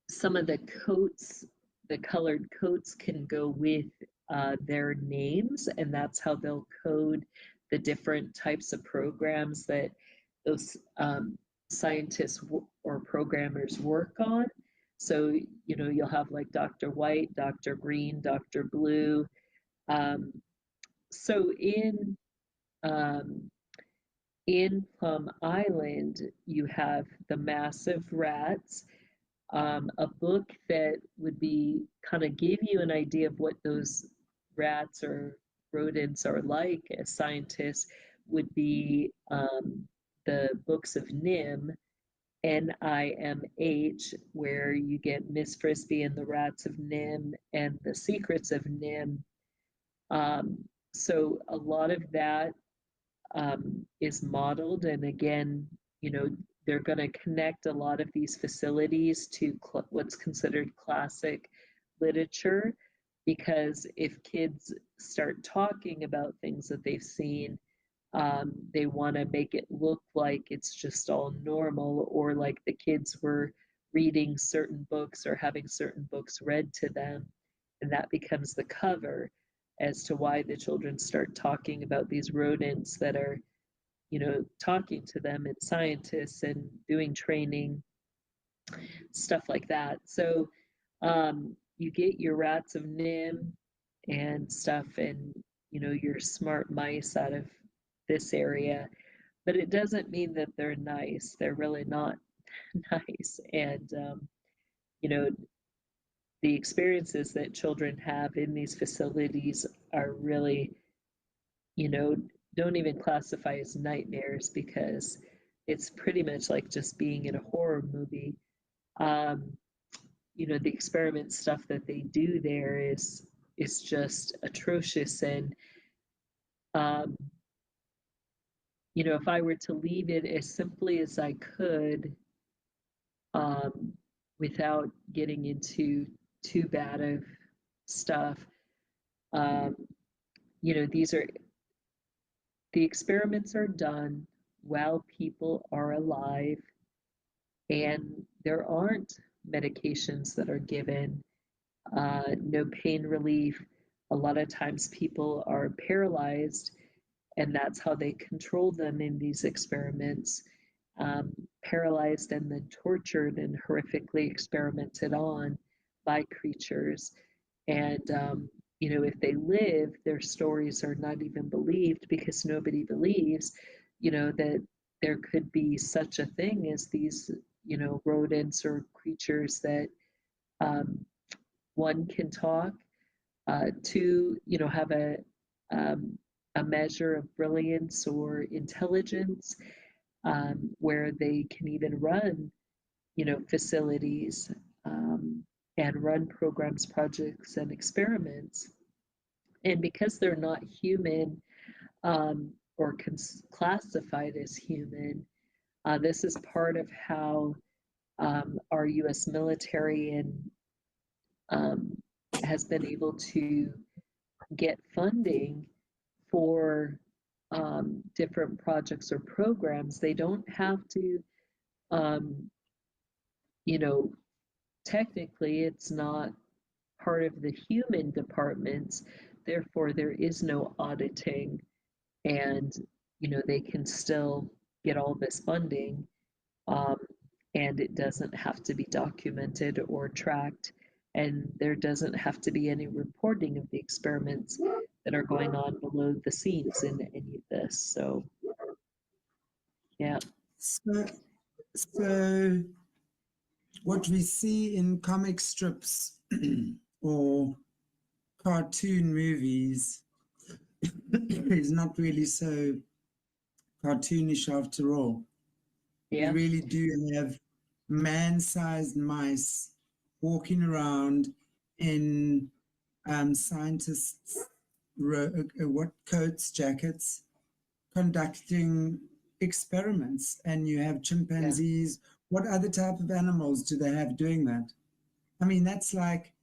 some of the coats, the colored coats, can go with their names, and that's how they'll code the different types of programs that those scientists or programmers work on. So you'll have like Dr. White, Dr. Green, Dr. Blue. So in in Plum Island, you have the massive rats, a book that would be kind of give you an idea of what those rats or rodents are like as scientists would be the books of NIMH, where you get Miss Frisbee and the Rats of Nim and the Secrets of Nim. So a lot of that is modeled, and again, they're going to connect a lot of these facilities to what's considered classic literature, because if kids start talking about things that they've seen, they want to make it look like it's just all normal, or like the kids were reading certain books or having certain books read to them, and that becomes the cover as to why the children start talking about these rodents that are, talking to them, and scientists and doing training, stuff like that. So you get your Rats of Nim and stuff, and your smart mice out of this area, but it doesn't mean that they're nice. They're really not nice. And the experiences that children have in these facilities are really, don't even classify as nightmares, because it's pretty much like just being in a horror movie. The experiment stuff that they do there is just atrocious. And if I were to leave it as simply as I could, without getting into too bad of stuff, the experiments are done while people are alive, and there aren't medications that are given, no pain relief. A lot of times people are paralyzed, and that's how they control them in these experiments, paralyzed and then tortured and horrifically experimented on by creatures. And if they live, their stories are not even believed, because nobody believes, that there could be such a thing as these, rodents or creatures that, one, can talk, two, have a measure of brilliance or intelligence, where they can even run, facilities, and run programs, projects, and experiments. And because they're not human, or classified as human, this is part of how our U.S. military and has been able to get funding for different projects or programs. They don't have to, technically it's not part of the human departments, therefore there is no auditing, and they can still get all this funding, and it doesn't have to be documented or tracked, and there doesn't have to be any reporting of the experiments that are going on below the scenes in any of this. So yeah. So what we see in comic strips or cartoon movies is not really so cartoonish after all. Yeah. We really do have man-sized mice walking around in scientists' coats, jackets, conducting experiments. And you have chimpanzees. Yeah. What other type of animals do they have doing that? I mean, that's like,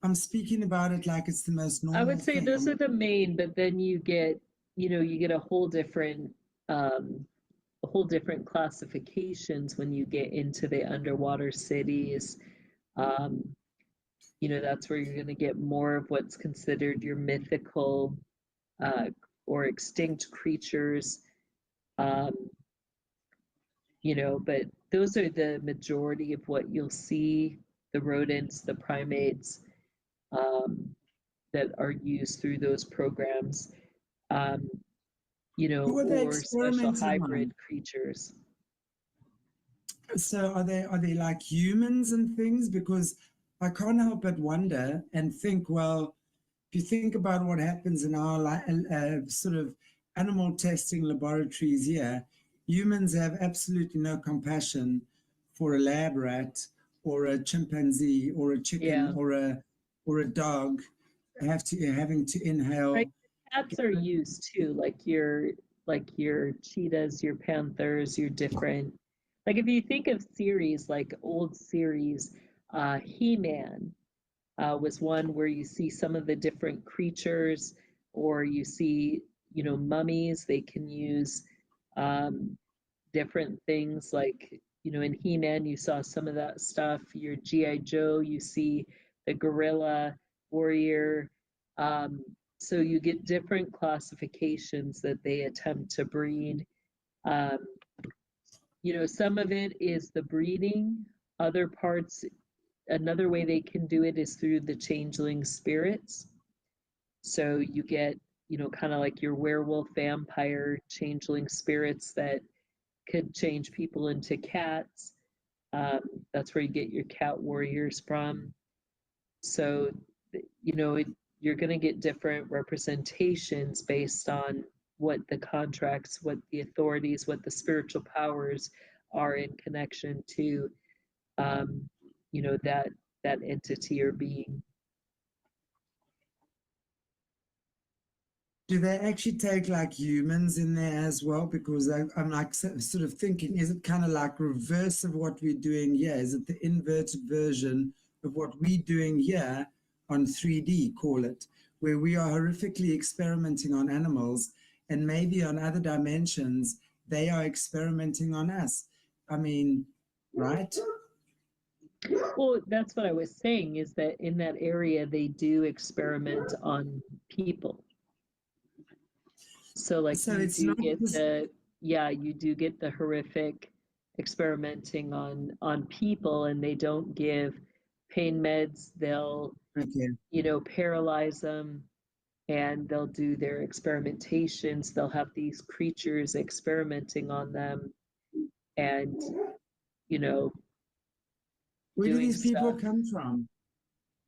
I'm speaking about it like it's the most normal I would say thing. those are the main, but then you get a whole different classifications when you get into the underwater cities. That's where you're going to get more of what's considered your mythical or extinct creatures. But those are the majority of what you'll see, the rodents, the primates, that are used through those programs. you know, Who are they or special experimenting hybrid on? creatures. So are they like humans and things? Because I can't help but wonder and think, well, if you think about what happens in our sort of animal testing laboratories here, humans have absolutely no compassion for a lab rat or a chimpanzee or a chicken or a dog having to inhale. Right. Cats are used too, like your cheetahs, your panthers, your different, like if you think of series, like old series, He-Man was one where you see some of the different creatures, or you see, you know, mummies. They can use um, different things, like, you know, in He-Man you saw some of that stuff. Your GI Joe, you see the gorilla warrior. um, so you get different classifications that they attempt to breed. um, you know, some of it is the breeding. Other parts, another way they can do it is through the changeling spirits. So you get, you know, kind of like your werewolf, vampire, changeling spirits that could change people into cats. Um, that's where you get your cat warriors from. So, you know, you're going to get different representations based on what the contracts, what the authorities, what the spiritual powers are in connection to, um, you know, that entity or being. Do they actually take like humans in there as well? Because I'm like sort of thinking, is it kind of like reverse of what we're doing here? Is it the inverted version of what we're doing here on 3D, call it, where we are horrifically experimenting on animals, and maybe on other dimensions, they are experimenting on us? I mean, right? Well, that's what I was saying, is that in that area they do experiment on people. So like So you it's do not get just, you do get the horrific experimenting on people, and they don't give pain meds. They'll, okay. you know, paralyze them, and they'll do their experimentations. They'll have these creatures experimenting on them, and, you know, Where do doing these people stuff. come from?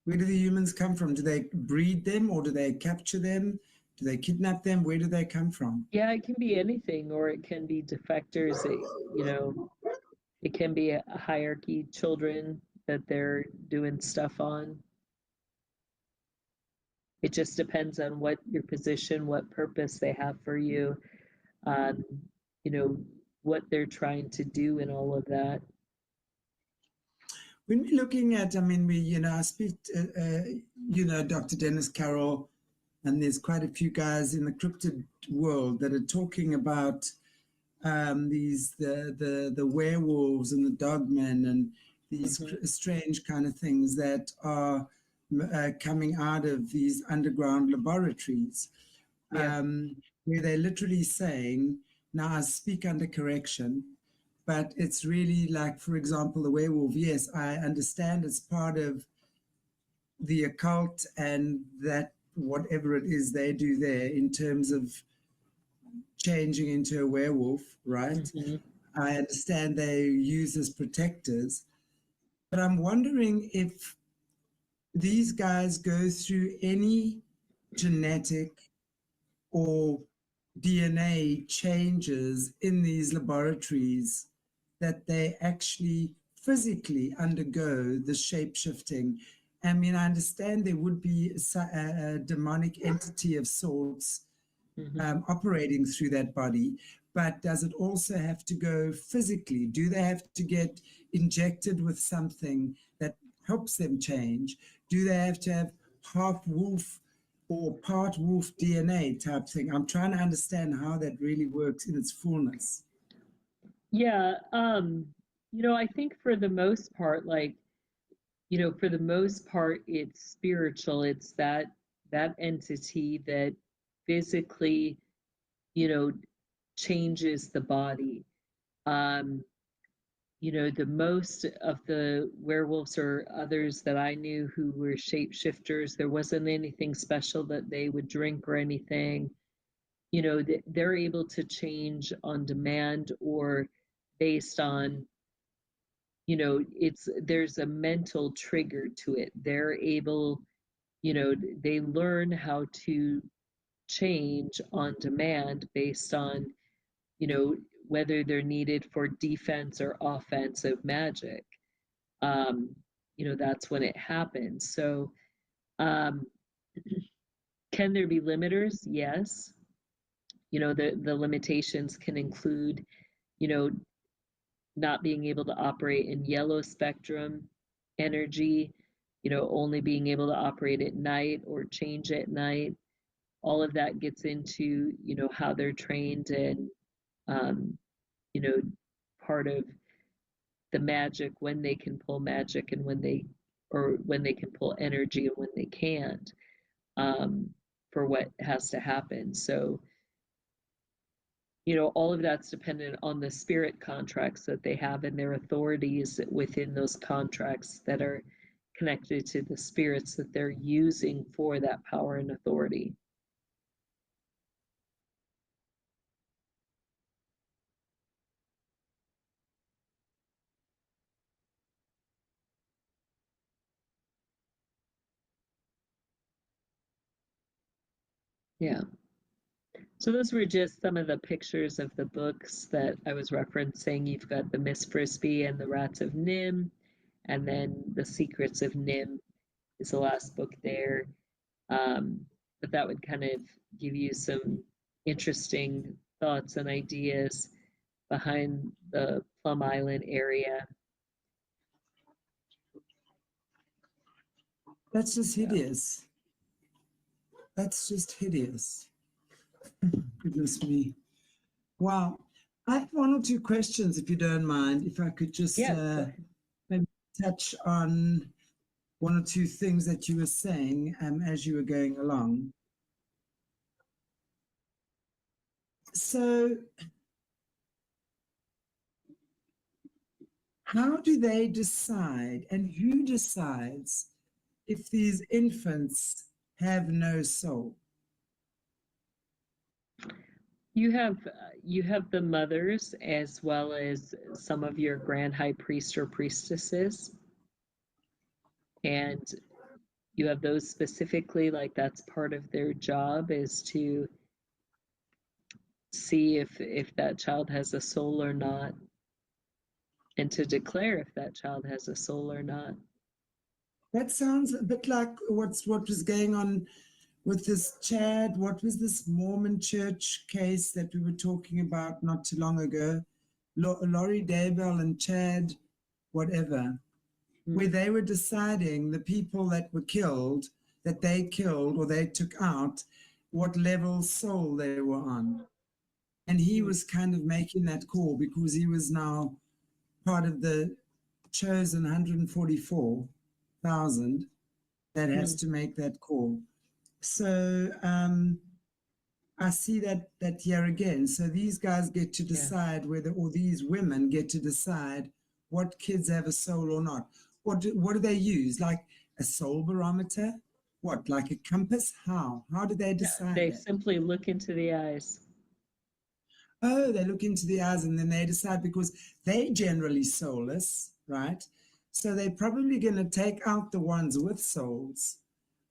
Where do the humans come from? Do they breed them, or do they capture them? Do they kidnap them? Where do they come from? Yeah, it can be anything, or it can be defectors. You know, it can be a hierarchy, children that they're doing stuff on. It just depends on what your position, what purpose they have for you, um, you know, what they're trying to do and all of that. When we're looking at, I mean, I speak, Dr. Dennis Carroll, and there's quite a few guys in the cryptid world that are talking about the werewolves and the dogmen and these strange kind of things that are coming out of these underground laboratories, Yeah. where they're literally saying, now I speak under correction, but it's really like, for example, the werewolf. Yes, I understand it's part of the occult and that whatever it is they do there in terms of changing into a werewolf, right? I understand they use as protectors, but I'm wondering if these guys go through any genetic or DNA changes in these laboratories that they actually physically undergo the shape shifting. I mean, I understand there would be a demonic entity of sorts operating through that body, but does it also have to go physically? Do they have to get injected with something that helps them change? Do they have to have half wolf or part wolf DNA type thing? I'm trying to understand how that really works in its fullness. Yeah. You know, I think for the most part, like, you know, for the most part, it's spiritual. It's that entity that physically, you know, changes the body. Um, you know, the most of the werewolves or others that I knew who were shapeshifters, there wasn't anything special that they would drink or anything. you know, they're able to change on demand or based on, you know, there's a mental trigger to it. They're able, you know, they learn how to change on demand based on, you know, whether they're needed for defense or offensive magic. You know, that's when it happens. So, can there be limiters? Yes. You know, the limitations can include, you know, not being able to operate in yellow spectrum energy, you know, only being able to operate at night or change at night. All of that gets into, you know, how they're trained and, you know, part of the magic, when they can pull magic and when they can pull energy and when they can't, for what has to happen. So, you know, all of that's dependent on the spirit contracts that they have and their authorities within those contracts that are connected to the spirits that they're using for that power and authority. Yeah. So those were just some of the pictures of the books that I was referencing. You've got the Miss Frisbee and the Rats of Nim, and then the Secrets of Nim is the last book there. But that would kind of give you some interesting thoughts and ideas behind the Plum Island area. That's just hideous. That's just hideous. Goodness me. Wow. I have one or two questions, if you don't mind, if I could just maybe touch on one or two things that you were saying as you were going along. So how do they decide, and who decides if these infants have no soul? You have the mothers as well as some of your grand high priest or priestesses, and you have those specifically, like that's part of their job, is to see if that child has a soul or not, and to declare if that child has a soul or not. That sounds a bit like what was going on with this Chad. What was this Mormon church case that we were talking about not too long ago? Laurie Daybell and Chad, whatever, where they were deciding the people that were killed, that they killed or they took out, what level soul they were on. And he was kind of making that call because he was now part of the chosen 144,000 that has to make that call. So I see that here again. So these guys get to decide whether, or these women get to decide what kids have a soul or not. What do they use? Like a soul barometer? What, like a compass? How do they decide? They simply look into the eyes. Oh, they look into the eyes and then they decide, because they generally soulless, right? So they're probably going to take out the ones with souls,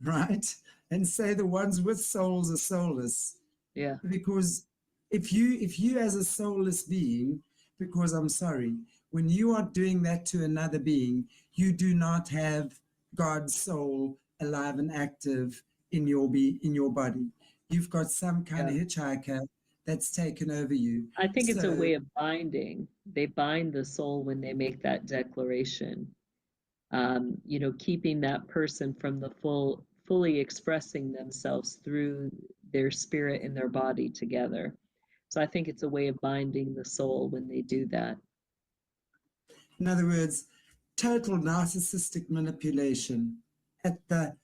right? And say the ones with souls are soulless. Yeah. Because if you as a soulless being, because I'm sorry, when you are doing that to another being, you do not have God's soul alive and active in your body. You've got some kind of hitchhiker that's taken over you. I think it's a way of binding. They bind the soul when they make that declaration. You know, keeping that person from the fully expressing themselves through their spirit and their body together. So I think it's a way of binding the soul when they do that. In other words, total narcissistic manipulation at the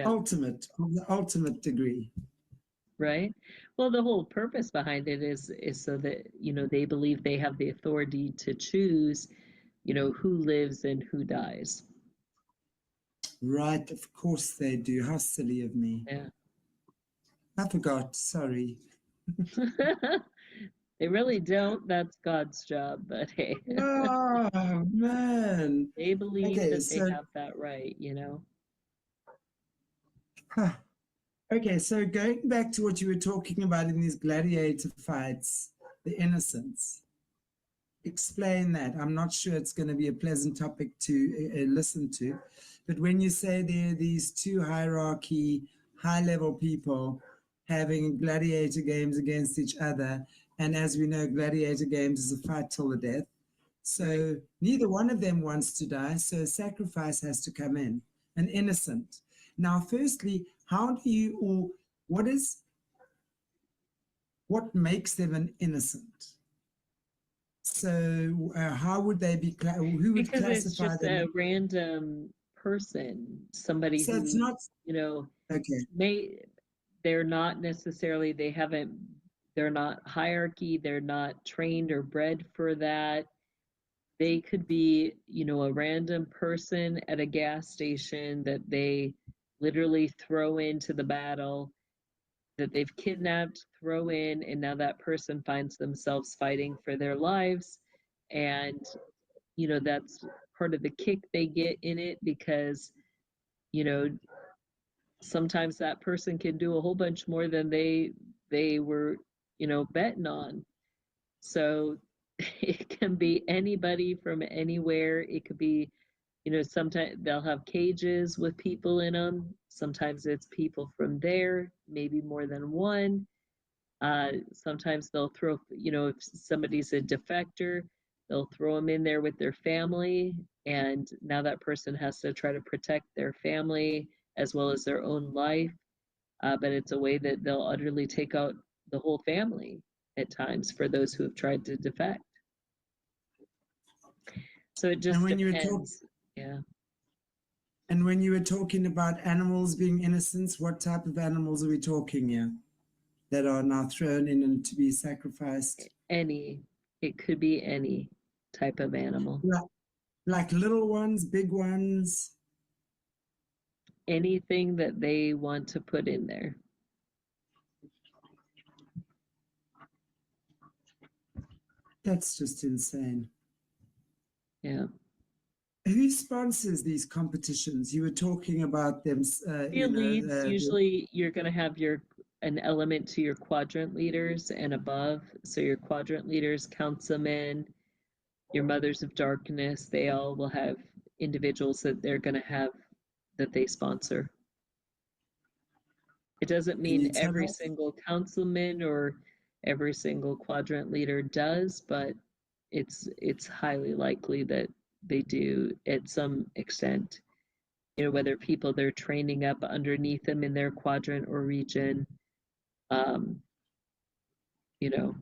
ultimate degree. Right. Well, the whole purpose behind it is so that, you know, they believe they have the authority to choose, you know, who lives and who dies. Right, of course they do. How silly of me. Yeah. I forgot, sorry. They really don't. That's God's job, but hey, Oh, man. they believe Okay, that they so, have that right, you know? okay, so going back to what you were talking about in these gladiator fights, the innocence. Explain that. I'm not sure it's going to be a pleasant topic to listen to, but when you say there are these two hierarchy, high-level people having gladiator games against each other, and as we know, gladiator games is a fight till the death. So neither one of them wants to die, so sacrifice has to come in, an innocent. Now, firstly, how do you, or what makes them an innocent? So how would they be, who would Because it's classify just them? a random person, somebody So it's who, not, you know, okay. they're not necessarily, they're not hierarchy, they're not trained or bred for that. They could be, you know, a random person at a gas station that they literally throw into the battle, that they've kidnapped, throw in, and now that person finds themselves fighting for their lives. And, you know, that's part of the kick they get in it because, you know, sometimes that person can do a whole bunch more than they were, you know, betting on. So it can be anybody from anywhere. It could be, you know, sometimes they'll have cages with people in them. Sometimes it's people from there, maybe more than one. Sometimes they'll throw, you know, if somebody's a defector, they'll throw them in there with their family. And now that person has to try to protect their family as well as their own life. But it's a way that they'll utterly take out the whole family at times for those who have tried to defect. So it just depends. Yeah. And when you were talking about animals being innocents, what type of animals are we talking here that are now thrown in and to be sacrificed? It could be any type of animal. Like little ones, big ones? Anything that they want to put in there. That's just insane. Yeah. Who sponsors these competitions? You were talking about them. Usually you're going to have an element to your quadrant leaders and above. So your quadrant leaders, councilmen, your mothers of darkness, they all will have individuals that they're going to have that they sponsor. It doesn't mean every single councilman or every single quadrant leader does, but it's highly likely that they do at some extent. You know, whether people they're training up underneath them in their quadrant or region, you know.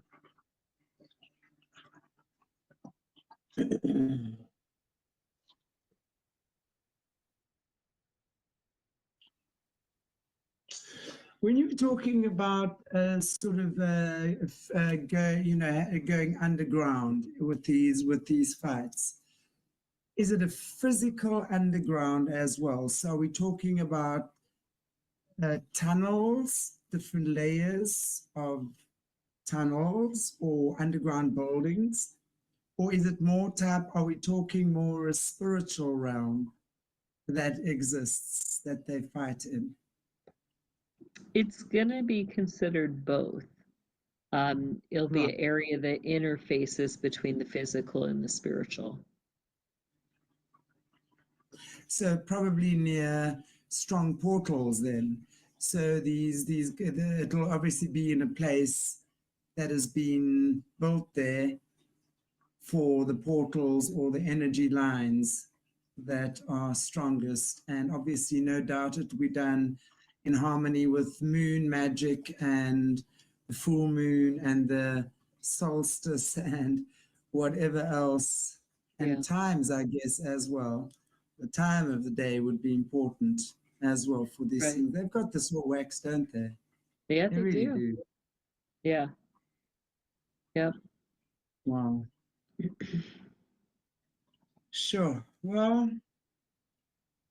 When you're talking about going underground with these fights, is it a physical underground as well? So are we talking about tunnels, different layers of tunnels or underground buildings? Or is it more are we talking more a spiritual realm that exists that they fight in? It's going to be considered both. It'll be an area that interfaces between the physical and the spiritual. So probably near strong portals then. So it'll obviously be in a place that has been built there for the portals or the energy lines that are strongest. And obviously, no doubt it will be done in harmony with moon magic and the full moon and the solstice and whatever else. And times, I guess, as well. The time of the day would be important as well for these things. They've got this all wax, don't they? Yeah, they really do. Yeah. Yep. Wow. Sure. Well,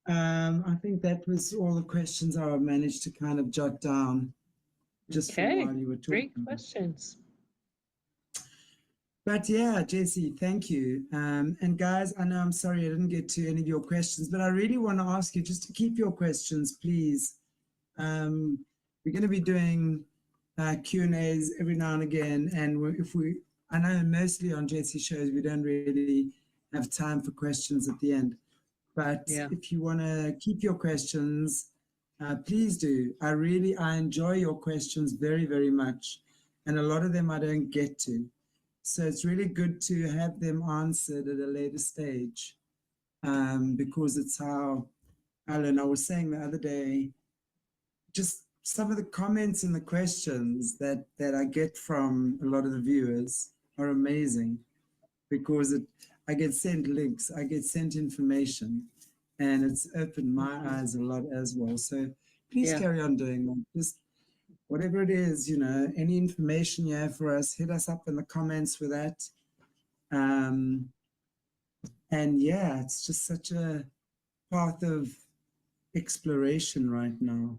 I think that was all the questions I managed to kind of jot down. just Okay, while you were talking. great questions. But yeah, Jessie, thank you. And guys, I know I'm sorry I didn't get to any of your questions, but I really want to ask you just to keep your questions, please. We're going to be doing Q&As every now and again, and I know mostly on Jessie shows we don't really have time for questions at the end, but if you want to keep your questions, please do. I enjoy your questions very, very much, and a lot of them I don't get to. So it's really good to have them answered at a later stage, because it's how, Alan, I was saying the other day, just some of the comments and the questions that I get from a lot of the viewers are amazing, because I get sent links, I get sent information, and it's opened my eyes a lot as well. So please carry on doing that. Just whatever it is, you know, any information you have for us, hit us up in the comments with that. And yeah, it's just such a path of exploration right now.